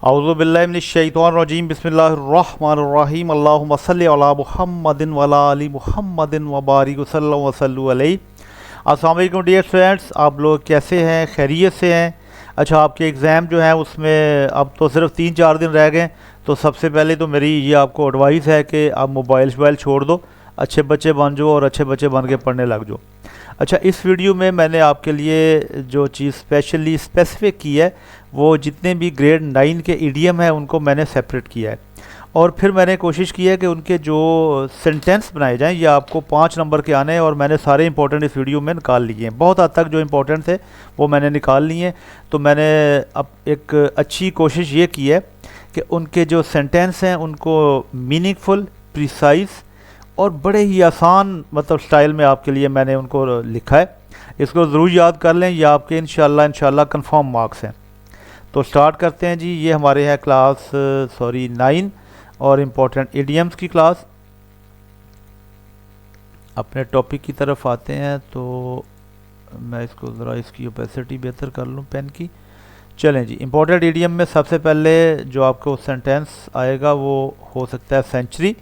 औज़ु बिल्लाहि मिनश शैतानिर रजीम बिस्मिल्लाहिर्रहमानिर्रहीम अल्लाहुम्मा सल्लि अला मुहम्मदिन व अला आलि मुहम्मदिन व बारिक वसल्लम अलैहि। अस्सलाम वालेकुम डियर स्टूडेंट्स, आप लोग कैसे हैं? खैरियत से हैं? अच्छा, आपके एग्ज़ाम जो है उसमें अब तो सिर्फ 3-4 दिन रह गए। तो सबसे पहले तो मेरी ये आपको एडवाइस है कि आप मोबाइल शोबाइल छोड़ दो, अच्छे बच्चे बन जाओ और अच्छे बच्चे बन के पढ़ने लग जाओ। अच्छा, इस वीडियो में मैंने आपके लिए जो चीज़ स्पेशली स्पेसिफिक की है वो जितने भी ग्रेड 9 के ईडीएम है उनको मैंने सेपरेट किया है और फिर मैंने कोशिश की है कि उनके जो सेंटेंस बनाए जाएं ये आपको 5 नंबर के आने हैं और मैंने सारे इंपॉर्टेंट इस वीडियो में निकाल लिए हैं। बहुत हद तक जो इंपॉर्टेंट थे वो मैंने निकाल लिए हैं। तो मैंने अब एक अच्छी कोशिश ये की है कि उनके जो सेंटेंस हैं उनको मीनिंगफुल, प्रिसाइज और बड़े ही आसान स्टाइल में आपके लिए मैंने उनको लिखा है। इसको ज़रूर याद कर लें, ये आपके इंशाल्लाह कंफर्म मार्क्स हैं। तो स्टार्ट करते हैं जी। ये हमारे हैं क्लास 9 और इम्पोर्टेंट इडियम्स की क्लास। अपने टॉपिक की तरफ आते हैं तो मैं इसको ज़रा इसकी ओपेसिटी बेहतर कर लूँ पेन की। चलें जी, इम्पोर्टेंट इडियम में सबसे पहले जो आपको सेंटेंस आएगा वो हो सकता है सेंचुरी।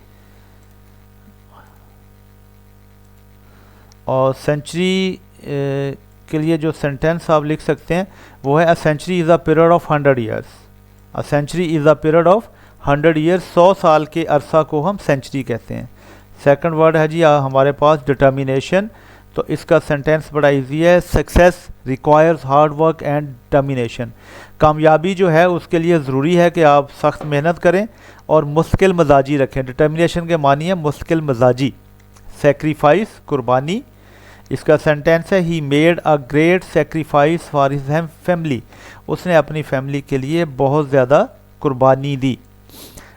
और सेंचुरी के लिए जो सेंटेंस आप लिख सकते हैं वो है a century is a period of 100 years. A century is a period of 100 years. 100 साल के अरसा को हम सेंचुरी कहते हैं। सेकंड वर्ड है जी हमारे पास डिटर्मिनेशन। तो इसका सेंटेंस बड़ा इजी है। Success requires hard work and determination. कामयाबी जो है उसके लिए ज़रूरी है कि आप सख्त मेहनत करें और मुश्किल मजाजी रखें। डिटर्मिनेशन के मानी है मुश्किल मजाजी। सेक्रीफाइस कुर्बानी। इसका सेंटेंस है he made a great sacrifice for his family. उसने अपनी फैमिली के लिए बहुत ज़्यादा कुर्बानी दी।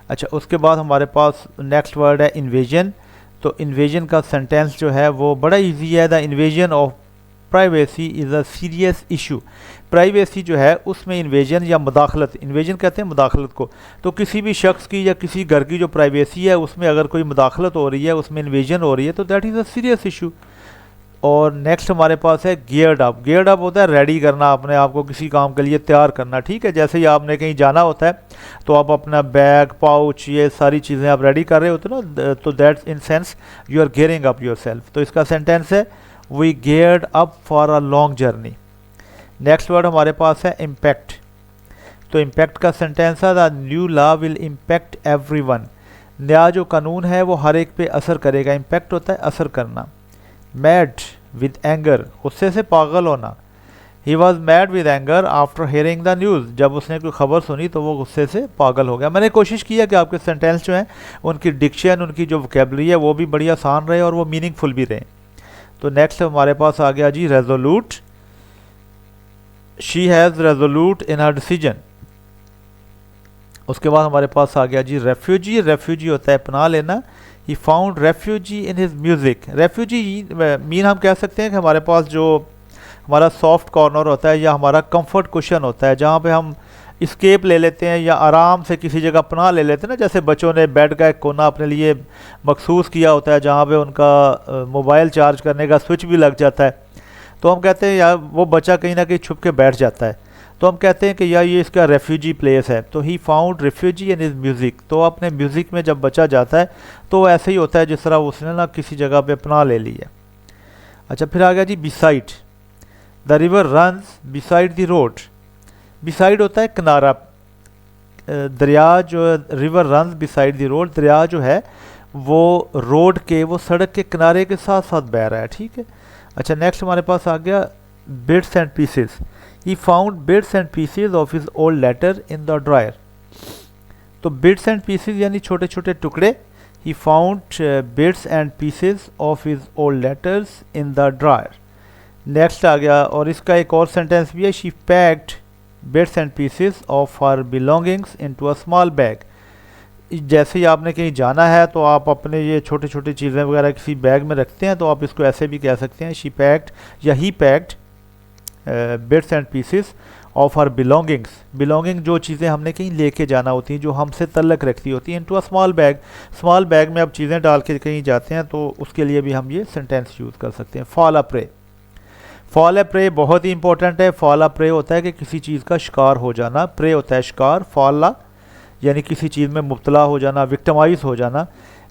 अच्छा, उसके बाद हमारे पास नेक्स्ट वर्ड है इन्वेजन। तो इन्वेजन का सेंटेंस जो है वो बड़ा इजी है। The invasion of privacy is a serious issue. Privacy जो है उसमें इन्वेजन या मुदाखलत, इन्वेजन कहते हैं मुदाखलत को। तो किसी भी शख्स की या किसी घर की जो प्राइवेसी है उसमें अगर कोई मुदाखलत हो रही है, उसमें इन्वेजन हो रही है, तो that is a serious issue. और नेक्स्ट हमारे पास है गियर्ड अप। गियर्ड अप होता है रेडी करना, अपने आप को किसी काम के लिए तैयार करना। ठीक है, जैसे ही आपने कहीं जाना होता है तो आप अपना बैग, पाउच, ये सारी चीज़ें आप रेडी कर रहे होते हो ना, तो that's in sense you are gearing up your self. तो इसका सेंटेंस है we geared up for a long journey. Next word हमारे पास है इम्पैक्ट। तो इम्पैक्ट का सेंटेंस है the new law will impact everyone. नया जो कानून है वो हर एक पे असर करेगा। इम्पैक्ट होता है असर करना। मैड विद एंगर, गुस्से से पागल होना। He was mad with anger after hearing the news. जब उसने कोई खबर सुनी तो वो गुस्से से पागल हो गया। मैंने कोशिश की है कि आपके सेंटेंस जो हैं उनकी डिक्शन, उनकी जो वोकैबुलरी है वो भी बड़ी आसान रहे और वो मीनिंगफुल भी रहे। तो नेक्स्ट हमारे पास आ गया जी resolute. She has resolute in her decision. उसके बाद हमारे पास आ गया जी रेफ्यूजी। रेफ्यूजी होता है पनाह लेना। He found refugee in his music. Refugee mean हम कह सकते हैं कि हमारे पास जो हमारा सॉफ्ट कॉर्नर होता है या हमारा कंफर्ट कुशन होता है जहाँ पे हम इस्केप ले लेते हैं या आराम से किसी जगह पनाह ले लेते हैं ना। जैसे बच्चों ने बेड का एक कोना अपने लिए मखसूस किया होता है जहाँ पे उनका मोबाइल चार्ज करने का स्विच भी लग जाता है। तो हम कहते हैं यार वो बच्चा कहीं ना कहीं छुप के बैठ जाता है, तो हम कहते हैं कि यार ये इसका रेफ्यूजी प्लेस है। तो he found refugee in his music. तो अपने म्यूज़िक में जब बच्चा जाता है तो ऐसे ही होता है जिस तरह उसने ना किसी जगह पे पनाह ले ली है। अच्छा, फिर आ गया जी beside. The river runs beside the road. Beside होता है किनारा। दरिया जो river runs beside the road, दरिया जो है वो रोड के, वो सड़क के किनारे के साथ साथ बह रहा है। ठीक है। अच्छा, नेक्स्ट हमारे पास आ गया bits and pieces. He found bits and pieces of his old letter in the dryer. तो बिट्स एंड पीसेस यानी छोटे छोटे टुकड़े। He found bits and pieces of his old letters in the dryer. Next आ गया और इसका एक और सेंटेंस भी है। She packed bits and pieces of her belongings into a small bag. जैसे ही आपने कहीं जाना है तो आप अपने ये छोटी छोटी चीज़ें वगैरह किसी बैग में रखते हैं, तो आप इसको ऐसे भी कह सकते हैं शी पैक्ड या he packed bits and pieces of her belongings. Belonging जो चीज़ें हमने कहीं लेके जाना होती हैं, जो हमसे तल्लक रखती होती हैं, into a small bag. Small bag में आप चीज़ें डाल के कहीं जाते हैं तो उसके लिए भी हम ये सेंटेंस यूज़ कर सकते हैं। Fall a prey. Fall a prey बहुत ही इंपॉर्टेंट है। फॉल अ प्रे होता है कि किसी चीज़ का शिकार हो जाना, प्रे होता है शिकार, फॉल अ यानी किसी चीज़ में मुब्तला हो जाना, विक्टिमाइज हो जाना।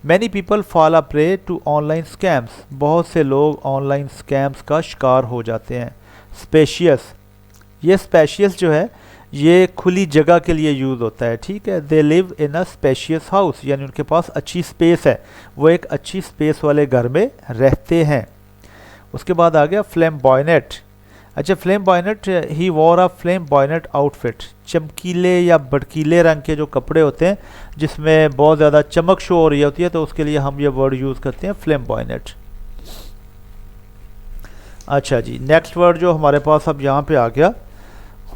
Many people fall a prey to online scams, बहुत से लोग ऑनलाइन स्कैम्स का शिकार हो जाते हैं। स्पेशियस, ये स्पेशियस जो है ये खुली जगह के लिए यूज़ होता है, ठीक है। They live in a spacious house, यानी उनके पास अच्छी स्पेस है, वो एक अच्छी स्पेस वाले घर में रहते हैं। उसके बाद आ गया फ्लेम्बॉयनेट। अच्छा, फ्लेम्बॉयनेट, ही वॉर अ फ्लेम्बॉयनेट आउटफिट, चमकीले या भड़कीले रंग के जो कपड़े होते हैं जिसमें बहुत ज़्यादा चमक शो हो रही होती है, तो उसके लिए हम ये वर्ड यूज़ करते हैं फ्लेम्बॉयनेट। अच्छा जी, नेक्स्ट वर्ड जो हमारे पास अब यहाँ पे आ गया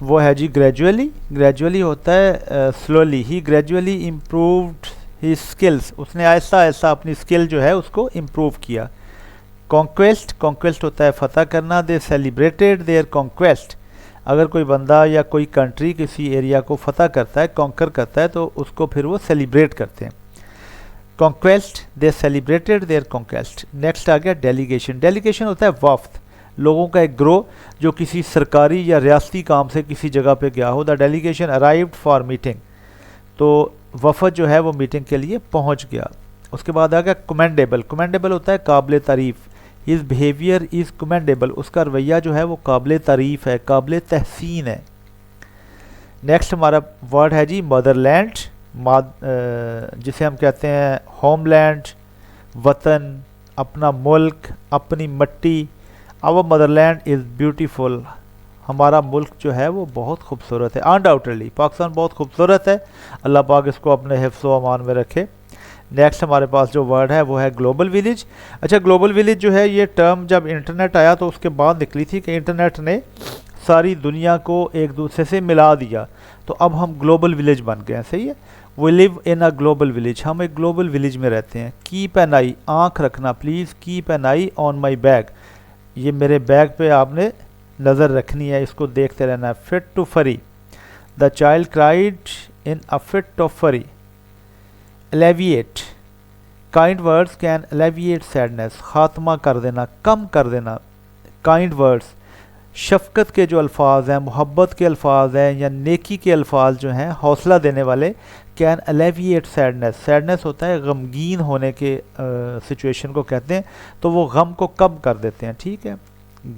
वो है जी ग्रेजुअली। ग्रेजुअली होता है स्लोली। ही ग्रेजुअली इम्प्रूव्ड ही स्किल्स, उसने आहिस्ता आहिस्ता अपनी स्किल जो है उसको इम्प्रूव किया। कॉन्क्वेस्ट, कॉन्क्वेस्ट होता है फतह करना। दे सेलिब्रेटेड देयर कॉन्क्वेस्ट, अगर कोई बंदा या कोई कंट्री किसी एरिया को फतह करता है, कॉन्कर करता है, तो उसको फिर वो सेलिब्रेट करते हैं। Conquest, they celebrated their conquest. Next आ गया डेलीगेशन। डेलीगेशन होता है वफ्द, लोगों का एक ग्रोह जो किसी सरकारी या रियासती काम से किसी जगह पे गया हो। The delegation arrived for meeting, तो वफद जो है वो मीटिंग के लिए पहुंच गया। उसके बाद आ गया कमेंडेबल। कमेंडेबल होता है काबिल तारीफ़। हिज बिहेवियर इज़ कमेंडेबल, उसका रवैया जो है वो काबिल तारीफ़ है, काबिल तहसीन है। नेक्स्ट हमारा वर्ड है जी मदरलैंड, जिसे हम कहते हैं होमलैंड, वतन, अपना मुल्क, अपनी मट्टी। आवर मदरलैंड इज़ ब्यूटीफुल, हमारा मुल्क जो है वो बहुत खूबसूरत है। अनडाउटेडली पाकिस्तान बहुत खूबसूरत है, अल्लाह पाक इसको अपने हिफ्ज़ व अमान में रखे। नेक्स्ट हमारे पास जो वर्ड है वो है ग्लोबल विलेज। अच्छा, ग्लोबल विलेज जो है ये टर्म जब इंटरनेट आया तो उसके बाद निकली थी कि इंटरनेट ने सारी दुनिया को एक दूसरे से मिला दिया, तो अब हम ग्लोबल विलेज बन गए हैं, सही है। We live in a global village, हम एक ग्लोबल विलेज में रहते हैं। कीप एन आई, आँख रखना, please keep an I on my bag, ये मेरे बैग पे आपने नज़र रखनी है, इसको देखते रहना है। फिट टू फरी, the child cried in a fit of फरी। एलेविएट, काइंड वर्ड्स कैन एलेविएट सैडनेस, खात्मा कर देना, कम कर देना। काइंड वर्ड्स, शफ़क़त के जो अल्फाज हैं, मोहब्बत के अल्फाज हैं या नेकी के अल्फाज जो हैं, हौसला देने वाले, कैन एलेविएट सैडनेस। सैडनेस होता है गमगीन होने के सिचुएशन को कहते हैं, तो वो गम को कम कर देते हैं, ठीक है।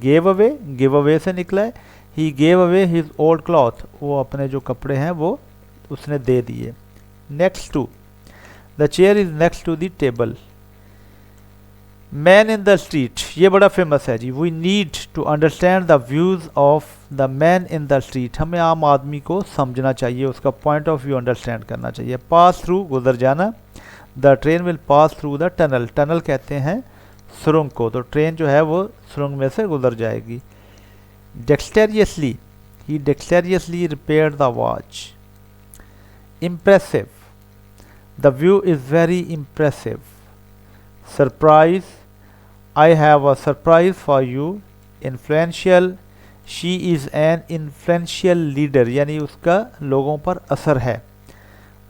गेव अवे, गिव अवे से निकला है। He gave away his old cloth, वो अपने जो कपड़े हैं वो उसने दे दिए। Next to, the chair is next to the table. Man in the street, ये बड़ा फेमस है जी। We need to understand the views of the man in the street, हमें आम आदमी को समझना चाहिए, उसका पॉइंट ऑफ व्यू अंडरस्टैंड करना चाहिए। पास थ्रू, गुजर जाना। The train will pass through the tunnel, tunnel कहते हैं सुरंग को, तो ट्रेन जो है वो सुरंग में से गुजर जाएगी। Dexterously, he dexterously repaired the watch. Impressive, the view is very impressive. Surprise, I have a surprise for you। Influential, she is an influential leader, यानी उसका लोगों पर असर है।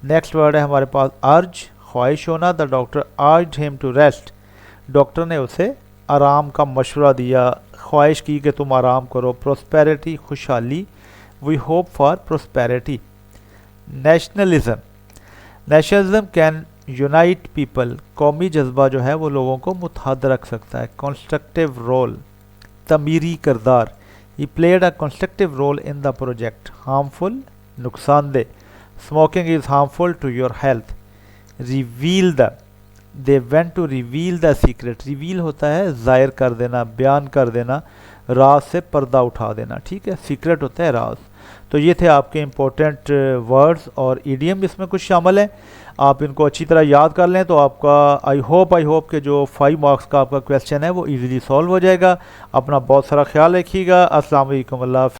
नेक्स्ट वर्ड है हमारे पास अर्ज, ख्वाहिश होना। The doctor urged him to rest, doctor ने उसे आराम का मशवरा दिया, ख्वाहिश की कि तुम आराम करो। प्रोस्पेरिटी, खुशहाली। We hope for prosperity. Nationalism, nationalism can unite people, कौमी जज्बा जो है वो लोगों को मुत्तहद रख सकता है। कंस्ट्रक्टिव रोल, तमीरी किरदार। He played a constructive role in the project. Harmful, नुकसानदेह। Smoking is harmful to your health. Reveal the, they went to reveal the secret. Reveal होता है ज़ाहिर कर देना, बयान कर देना, राज से पर्दा उठा देना, ठीक है। सीक्रेट होता है राज। तो ये थे आपके इम्पोर्टेंट वर्ड्स और ईडियम इसमें कुछ शामिल हैं। आप इनको अच्छी तरह याद कर लें तो आपका आई होप कि जो 5 मार्क्स का आपका क्वेश्चन है वो इजीली सॉल्व हो जाएगा। अपना बहुत सारा ख्याल रखिएगा। अस्सलाम वालेकुम, अल्लाह हाफ़िज़।